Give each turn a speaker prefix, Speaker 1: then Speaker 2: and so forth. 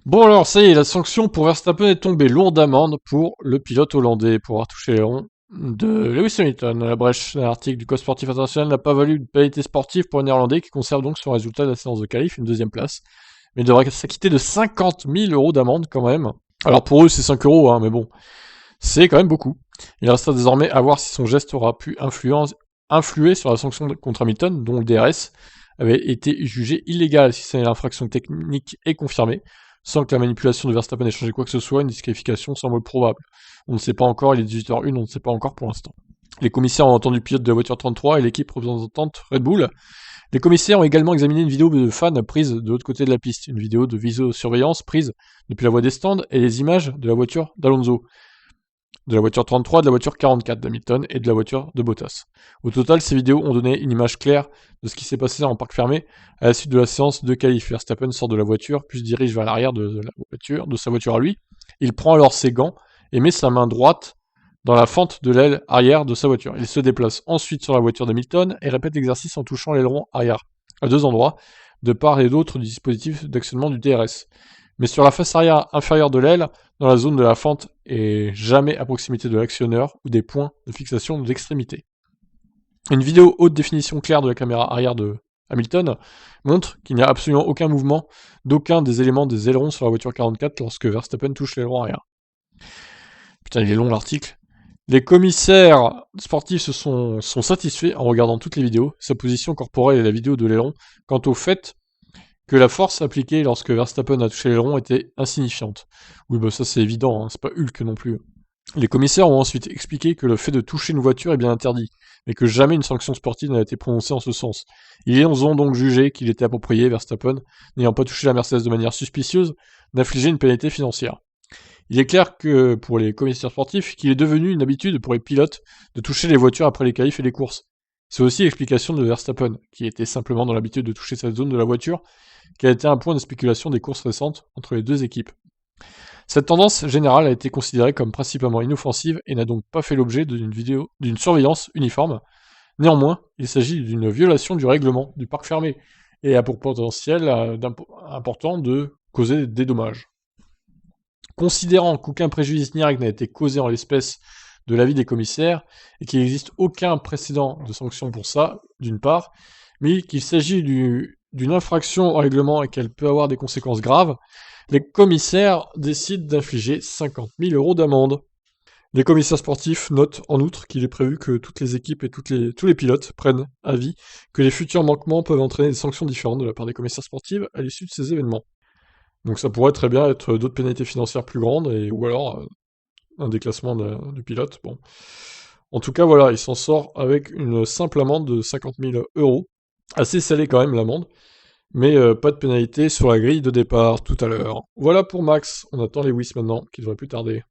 Speaker 1: Bon alors, ça y est, la sanction pour Verstappen est tombée. Lourde amende pour le pilote hollandais pour avoir touché les ronds de Lewis Hamilton. La brèche d'un article du Code sportif international n'a pas valu de pénalité sportive pour un Néerlandais qui conserve donc son résultat de la séance de qualif, une deuxième place. Mais il devrait s'acquitter de 50 000 euros d'amende quand même. Alors pour eux, c'est 5 euros, hein, mais bon, c'est quand même beaucoup. Il restera désormais à voir si son geste aura pu influer sur la sanction contre Hamilton, dont le DRS avait été jugé illégal. Si cette infraction technique est confirmée, sans que la manipulation de Verstappen ait changé quoi que ce soit, une disqualification semble probable. On ne sait pas encore, il est 18h01, on ne sait pas encore pour l'instant. Les commissaires ont entendu le pilote de la voiture 33 et l'équipe représentante Red Bull. Les commissaires ont également examiné une vidéo de fans prise de l'autre côté de la piste, une vidéo de visiosurveillance prise depuis la voie des stands et les images de la voiture d'Alonso, de la voiture 33, de la voiture 44 d'Hamilton et de la voiture de Bottas. Au total, ces vidéos ont donné une image claire de ce qui s'est passé en parc fermé à la suite de la séance de qualif. Verstappen sort de la voiture, puis se dirige vers l'arrière de sa voiture à lui. Il prend alors ses gants et met sa main droite dans la fente de l'aile arrière de sa voiture. Il se déplace ensuite sur la voiture d'Hamilton et répète l'exercice en touchant l'aileron arrière à deux endroits, de part et d'autre du dispositif d'actionnement du DRS. Mais sur la face arrière inférieure de l'aile, dans la zone de la fente et jamais à proximité de l'actionneur ou des points de fixation de l'extrémité. Une vidéo haute définition claire de la caméra arrière de Hamilton montre qu'il n'y a absolument aucun mouvement d'aucun des éléments des ailerons sur la voiture 44 lorsque Verstappen touche l'aileron arrière. Putain, il est long l'article. Les commissaires sportifs sont satisfaits en regardant toutes les vidéos, sa position corporelle et la vidéo de l'aileron, quant au fait que la force appliquée lorsque Verstappen a touché l'aileron était insignifiante. Oui, bah ça c'est évident, hein, c'est pas Hulk non plus. Les commissaires ont ensuite expliqué que le fait de toucher une voiture est bien interdit, mais que jamais une sanction sportive n'a été prononcée en ce sens. Ils ont donc jugé qu'il était approprié, Verstappen, n'ayant pas touché la Mercedes de manière suspicieuse, d'infliger une pénalité financière. Il est clair que, pour les commissaires sportifs, qu'il est devenu une habitude pour les pilotes de toucher les voitures après les qualifs et les courses. C'est aussi l'explication de Verstappen, qui était simplement dans l'habitude de toucher cette zone de la voiture, qui a été un point de spéculation des courses récentes entre les deux équipes. Cette tendance générale a été considérée comme principalement inoffensive et n'a donc pas fait l'objet d'une surveillance uniforme. Néanmoins, il s'agit d'une violation du règlement du parc fermé et a pour potentiel important de causer des dommages. Considérant qu'aucun préjudice direct n'a été causé en l'espèce de l'avis des commissaires et qu'il n'existe aucun précédent de sanction pour ça, d'une part, mais qu'il s'agit d'une infraction au règlement et qu'elle peut avoir des conséquences graves, les commissaires décident d'infliger 50 000 euros d'amende. Les commissaires sportifs notent en outre qu'il est prévu que toutes les équipes et tous les pilotes prennent avis que les futurs manquements peuvent entraîner des sanctions différentes de la part des commissaires sportifs à l'issue de ces événements. Donc ça pourrait très bien être d'autres pénalités financières plus grandes, ou alors un déclassement du pilote. Bon. En tout cas, voilà, il s'en sort avec une simple amende de 50 000 euros. Assez salée quand même l'amende, mais pas de pénalité sur la grille de départ tout à l'heure. Voilà pour Max, on attend Lewis maintenant, qui devrait plus tarder.